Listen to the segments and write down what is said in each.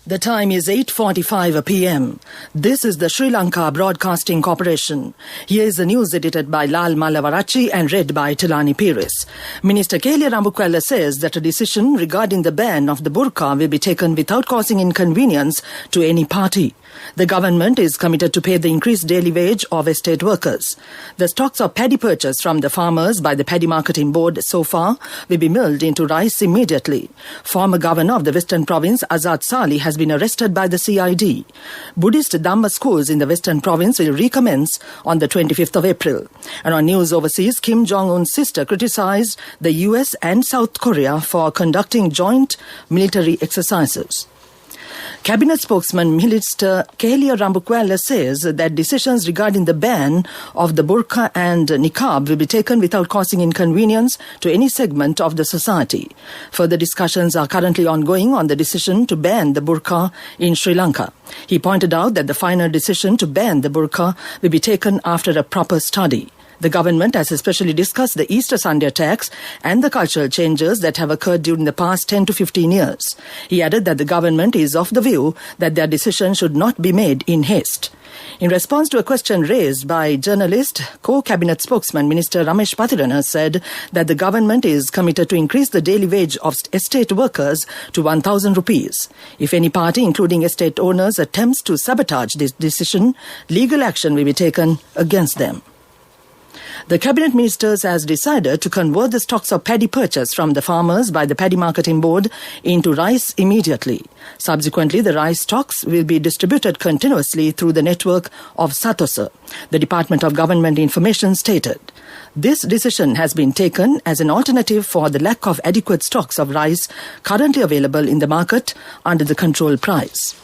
The time is 8:45 p.m. This is the Sri Lanka Broadcasting Corporation. Here is the news edited by Lal Malavarachi and read by Tilani Pires. Minister Kelia Rambukwella says that a decision regarding the ban of the burqa will be taken without causing inconvenience to any party. The government is committed to pay the increased daily wage of estate workers. The stocks of paddy purchased from the farmers by the Paddy Marketing Board so far will be milled into rice immediately. Former governor of the Western Province, Azad Sali, has been arrested by the CID. Buddhist Dhamma schools in the Western Province will recommence on the 25th of April. And on news overseas, Kim Jong-un's sister criticized the US and South Korea for conducting joint military exercises. Cabinet spokesman Minister Kelia Rambukwella says that decisions regarding the ban of the burqa and niqab will be taken without causing inconvenience to any segment of the society. Further discussions are currently ongoing on the decision to ban the burqa in Sri Lanka. He pointed out that the final decision to ban the burqa will be taken after a proper study. The government has especially discussed the Easter Sunday attacks and the cultural changes that have occurred during the past 10 to 15 years. He added that the government is of the view that their decision should not be made in haste. In response to a question raised by journalist, co-cabinet spokesman Minister Ramesh Pathirana said that the government is committed to increase the daily wage of estate workers to 1,000 rupees. If any party, including estate owners, attempts to sabotage this decision, legal action will be taken against them. The Cabinet Ministers has decided to convert the stocks of paddy purchased from the farmers by the Paddy Marketing Board into rice immediately. Subsequently, the rice stocks will be distributed continuously through the network of Satosa, the Department of Government Information stated. This decision has been taken as an alternative for the lack of adequate stocks of rice currently available in the market under the control price.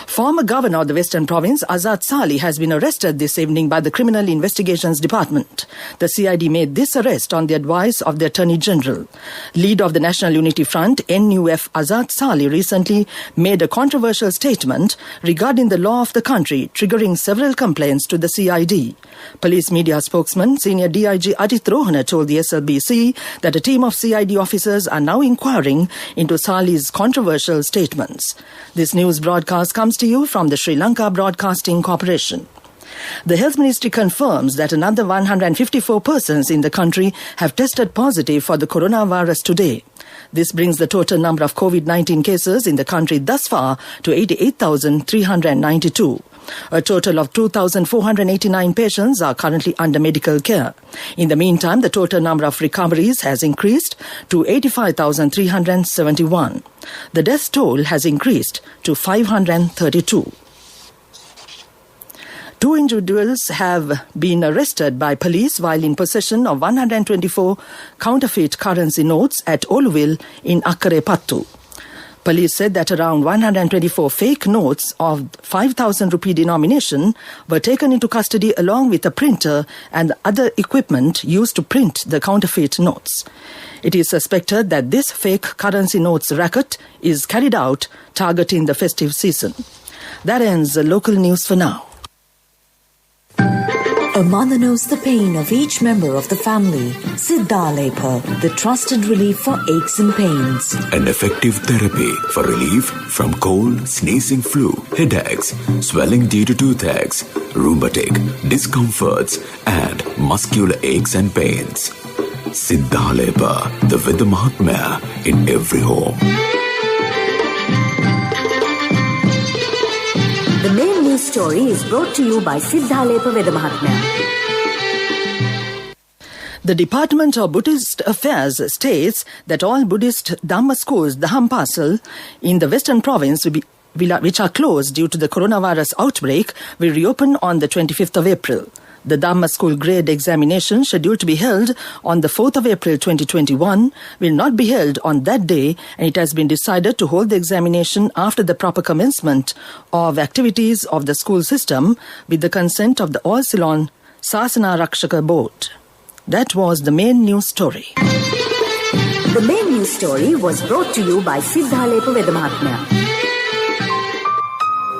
Former governor of the Western Province, Azad Sali, has been arrested this evening by the Criminal Investigations Department. The CID made this arrest on the advice of the Attorney General. Leader of the National Unity Front, NUF, Azad Sali, recently made a controversial statement regarding the law of the country, triggering several complaints to the CID. Police media spokesman, Senior DIG Adit Rohana, told the SLBC that a team of CID officers are now inquiring into Sali's controversial statements. This news broadcast comes to you from the Sri Lanka Broadcasting Corporation. The Health Ministry confirms that another 154 persons in the country have tested positive for the coronavirus today. This brings the total number of COVID-19 cases in the country thus far to 88,392. A total of 2,489 patients are currently under medical care. In the meantime, the total number of recoveries has increased to 85,371. The death toll has increased to 532. Two individuals have been arrested by police while in possession of 124 counterfeit currency notes at Oluville in Akkarepattu. Police said that around 124 fake notes of 5,000 rupee denomination were taken into custody along with a printer and other equipment used to print the counterfeit notes. It is suspected that this fake currency notes racket is carried out targeting the festive season. That ends the local news for now. A mother knows the pain of each member of the family. Siddhalepa, the trusted relief for aches and pains. An effective therapy for relief from cold, sneezing, flu, headaches, swelling due to toothaches, rheumatic, discomforts, and muscular aches and pains. Siddhalepa, the Veda Mahatmya in every home. The main news story is brought to you by Siddhalepa Veda Mahatmya. The Department of Buddhist Affairs states that all Buddhist Dhamma schools, the Hampasal, in the Western Province, which are closed due to the coronavirus outbreak, will reopen on the 25th of April. The Dhamma School grade examination, scheduled to be held on the 4th of April 2021, will not be held on that day, and it has been decided to hold the examination after the proper commencement of activities of the school system with the consent of the All Ceylon Sasana Rakshaka Board. That was the main news story. The main news story was brought to you by Siddhalepa Veda Mahatmya.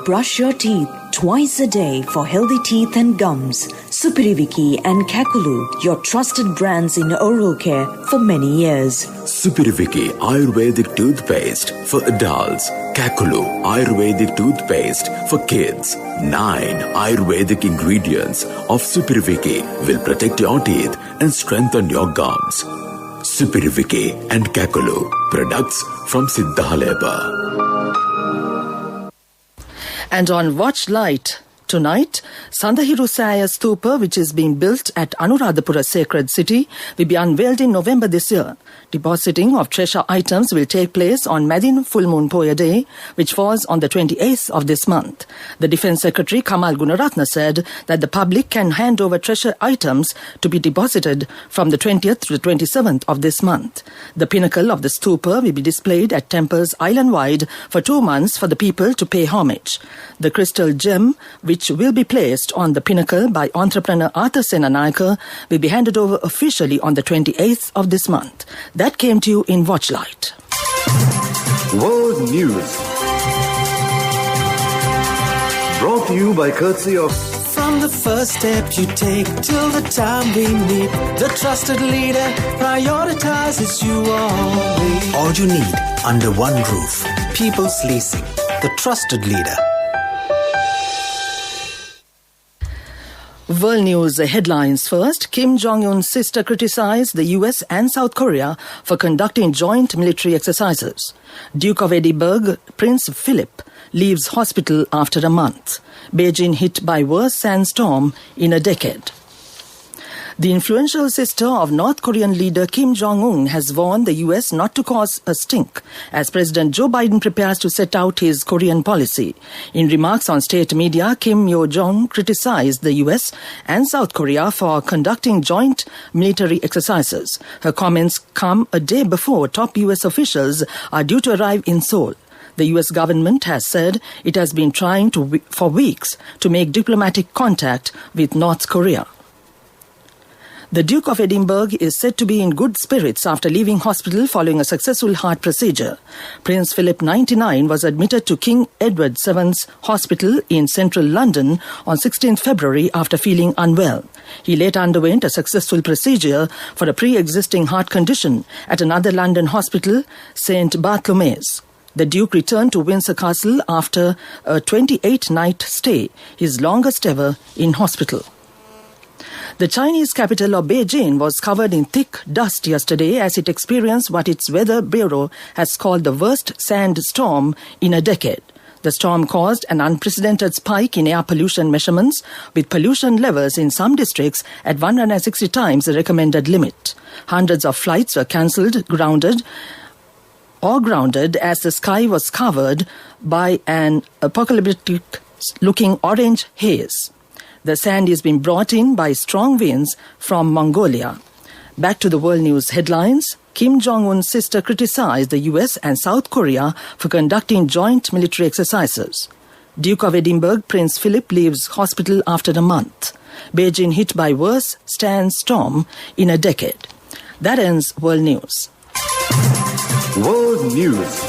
Brush your teeth twice a day for healthy teeth and gums. Supiriviki and Kakulu, your trusted brands in oral care for many years. Supiriviki Ayurvedic toothpaste for adults. Kakulu Ayurvedic toothpaste for kids. 9 Ayurvedic ingredients of Supiriviki will protect your teeth and strengthen your gums. Supiriviki and Kakulu, products from SLBC. And on Watch Light tonight, Sandahiru Saya Stupa, which is being built at Anuradhapura Sacred City, will be unveiled in November this year. Depositing of treasure items will take place on Madin Full Moon Poya Day, which falls on the 28th of this month. The Defence Secretary Kamal Gunaratna said that the public can hand over treasure items to be deposited from the 20th to the 27th of this month. The pinnacle of the stupa will be displayed at temples island-wide for 2 months for the people to pay homage. The crystal gem, which will be placed on the pinnacle by entrepreneur Arthur Senanayaka, will be handed over officially on the 28th of this month. That came to you in Watchlight. World News. Brought to you by courtesy of... From the first step you take till the time we meet, the trusted leader prioritizes you always. All you need under one roof. People's Leasing, the trusted leader. World News headlines first. Kim Jong-un's sister criticized the US and South Korea for conducting joint military exercises. Duke of Edinburgh, Prince Philip, leaves hospital after a month. Beijing hit by worst sandstorm in a decade. The influential sister of North Korean leader Kim Jong-un has warned the US not to cause a stink as President Joe Biden prepares to set out his Korean policy. In remarks on state media, Kim Yo-jong criticized the US and South Korea for conducting joint military exercises. Her comments come a day before top US officials are due to arrive in Seoul. The US government has said it has been trying for weeks to make diplomatic contact with North Korea. The Duke of Edinburgh is said to be in good spirits after leaving hospital following a successful heart procedure. Prince Philip, 99, was admitted to King Edward VII's Hospital in central London on 16 February after feeling unwell. He later underwent a successful procedure for a pre-existing heart condition at another London hospital, St Bartholomew's. The Duke returned to Windsor Castle after a 28-night stay, his longest ever in hospital. The Chinese capital of Beijing was covered in thick dust yesterday as it experienced what its weather bureau has called the worst sandstorm in a decade. The storm caused an unprecedented spike in air pollution measurements, with pollution levels in some districts at 160 times the recommended limit. Hundreds of flights were cancelled, grounded as the sky was covered by an apocalyptic-looking orange haze. The sand is being brought in by strong winds from Mongolia. Back to the world news headlines. Kim Jong-un's sister criticized the US and South Korea for conducting joint military exercises. Duke of Edinburgh, Prince Philip, leaves hospital after a month. Beijing hit by worst sandstorm in a decade. That ends world news. World News.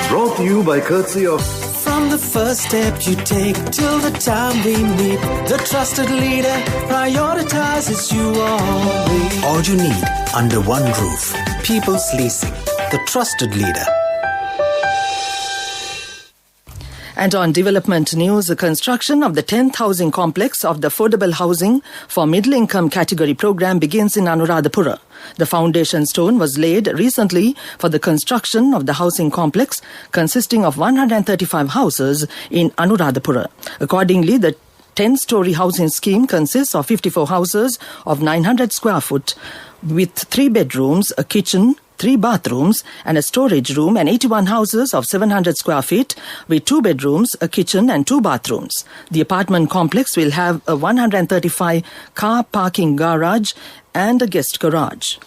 Brought to you by courtesy of... From the first step you take till the time we meet, the trusted leader prioritizes you always. All you need under one roof. People's Leasing, the trusted leader. And on development news, the construction of the 10th housing complex of the Affordable Housing for Middle-Income Category program begins in Anuradhapura. The foundation stone was laid recently for the construction of the housing complex consisting of 135 houses in Anuradhapura. Accordingly, the 10-story housing scheme consists of 54 houses of 900 square foot with 3 bedrooms, a kitchen, 3 bathrooms and a storage room, and 81 houses of 700 square feet with 2 bedrooms, a kitchen and 2 bathrooms. The apartment complex will have a 135 car parking garage and a guest garage.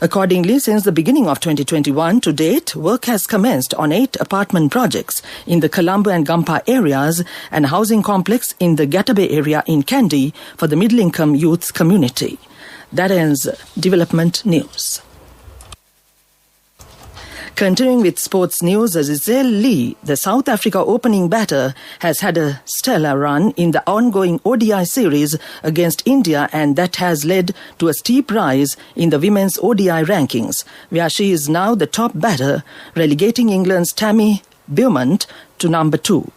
Accordingly, since the beginning of 2021 to date, work has commenced on 8 apartment projects in the Colombo and Gampa areas and a housing complex in the Gatabe area in Kandy for the middle-income youth community. That ends development news. Continuing with sports news, Azizelle Lee, the South Africa opening batter, has had a stellar run in the ongoing ODI series against India, and that has led to a steep rise in the women's ODI rankings, where she is now the top batter, relegating England's Tammy Beaumont to number 2.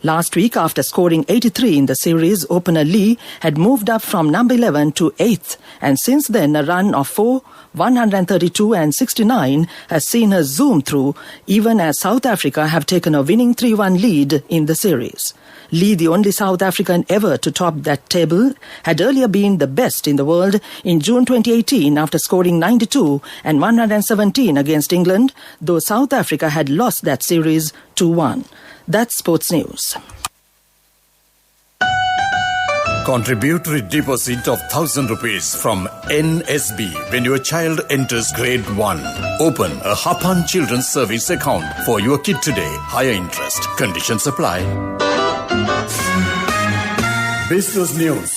Last week, after scoring 83 in the series, opener Lee had moved up from number 11 to 8th, and since then a run of 4, 132 and 69 has seen her zoom through, even as South Africa have taken a winning 3-1 lead in the series. Lee, the only South African ever to top that table, had earlier been the best in the world in June 2018 after scoring 92 and 117 against England, though South Africa had lost that series 2-1. That's sports news. Contributory deposit of 1,000 rupees from NSB when your child enters grade 1. Open a Hapan Children's Service account for your kid today. Higher interest. Conditions apply. Business News,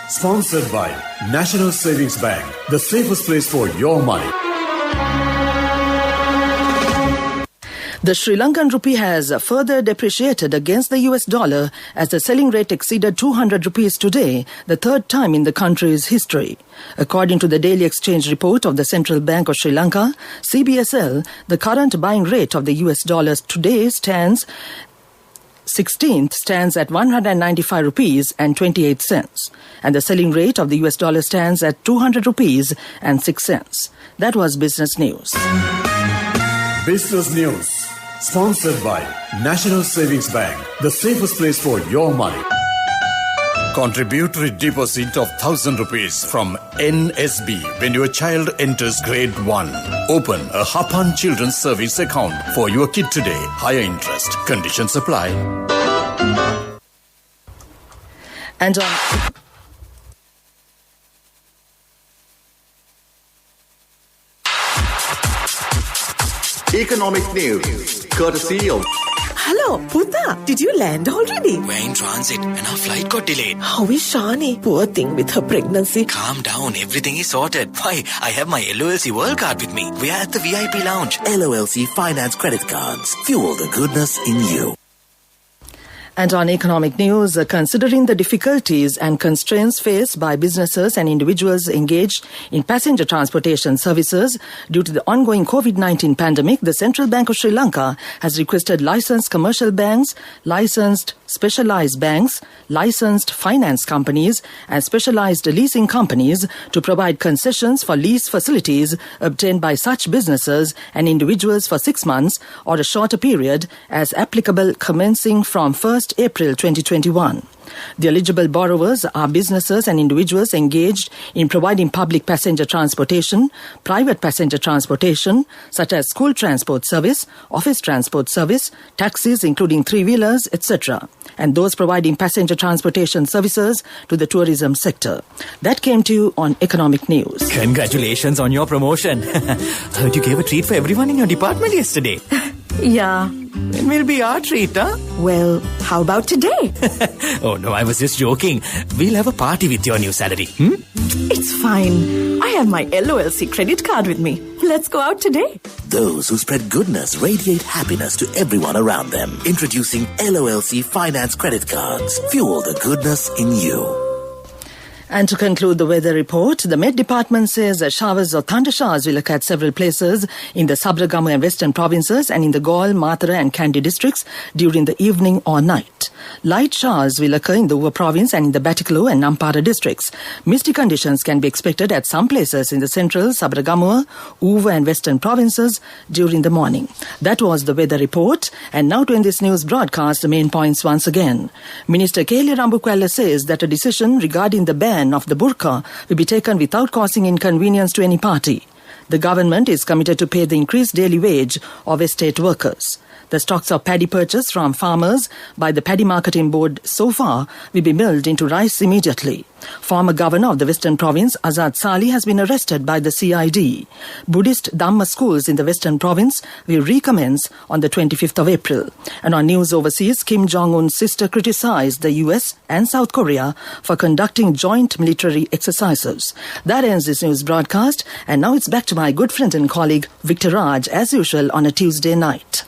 sponsored by National Savings Bank, the safest place for your money. The Sri Lankan rupee has further depreciated against the US dollar as the selling rate exceeded 200 rupees today, the third time in the country's history. According to the daily exchange report of the Central Bank of Sri Lanka, CBSL, the current buying rate of the US dollar today stands 16th stands at 195 rupees and 28 cents, and the selling rate of the US dollar stands at 200 rupees and 6 cents. That was business news. Business News, sponsored by National Savings Bank, the safest place for your money. Contributory deposit of 1,000 rupees from NSB when your child enters grade 1. Open a Hapan Children's Service account for your kid today. Higher interest. Conditions apply. And Economic News, courtesy of... Hello, Puta. Did you land already? We're in transit and our flight got delayed. How is Shani? Poor thing with her pregnancy. Calm down, everything is sorted. Why, I have my LOLC World Card with me. We are at the VIP lounge. LOLC Finance Credit Cards. Fuel the goodness in you. And on economic news, considering the difficulties and constraints faced by businesses and individuals engaged in passenger transportation services due to the ongoing COVID-19 pandemic, the Central Bank of Sri Lanka has requested licensed commercial banks, licensed specialized banks, licensed finance companies, and specialized leasing companies to provide concessions for lease facilities obtained by such businesses and individuals for 6 months or a shorter period as applicable commencing from 1st April 2021. The eligible borrowers are businesses and individuals engaged in providing public passenger transportation, private passenger transportation, such as school transport service, office transport service, taxis including three-wheelers, etc., and those providing passenger transportation services to the tourism sector. That came to you on Economic News. Congratulations on your promotion. Heard you gave a treat for everyone in your department yesterday. Yeah. When will be our treat, huh? Well, how about today? Oh, no, I was just joking. We'll have a party with your new salary. It's fine. I have my LOLC credit card with me. Let's go out today. Those who spread goodness radiate happiness to everyone around them. Introducing LOLC Finance Credit Cards. Fuel the goodness in you. And to conclude the weather report, the Met Department says that showers or thunder showers will occur at several places in the Sabragamu and Western provinces and in the Galle, Mathura and Kandy districts during the evening or night. Light showers will occur in the Uva province and in the Batticaloa and Nampara districts. Misty conditions can be expected at some places in the central, Sabragamu, Uva and Western provinces during the morning. That was the weather report. And now to end this news broadcast, the main points once again. Minister Kelly Rambukwella says that a decision regarding the ban of the burqa will be taken without causing inconvenience to any party. The government is committed to pay the increased daily wage of estate workers. The stocks of paddy purchased from farmers by the Paddy Marketing Board so far will be milled into rice immediately. Former governor of the Western Province, Azad Sali, has been arrested by the CID. Buddhist Dhamma schools in the Western Province will recommence on the 25th of April. And on news overseas, Kim Jong-un's sister criticized the US and South Korea for conducting joint military exercises. That ends this news broadcast, and now it's back to my good friend and colleague Victor Raj, as usual, on a Tuesday night.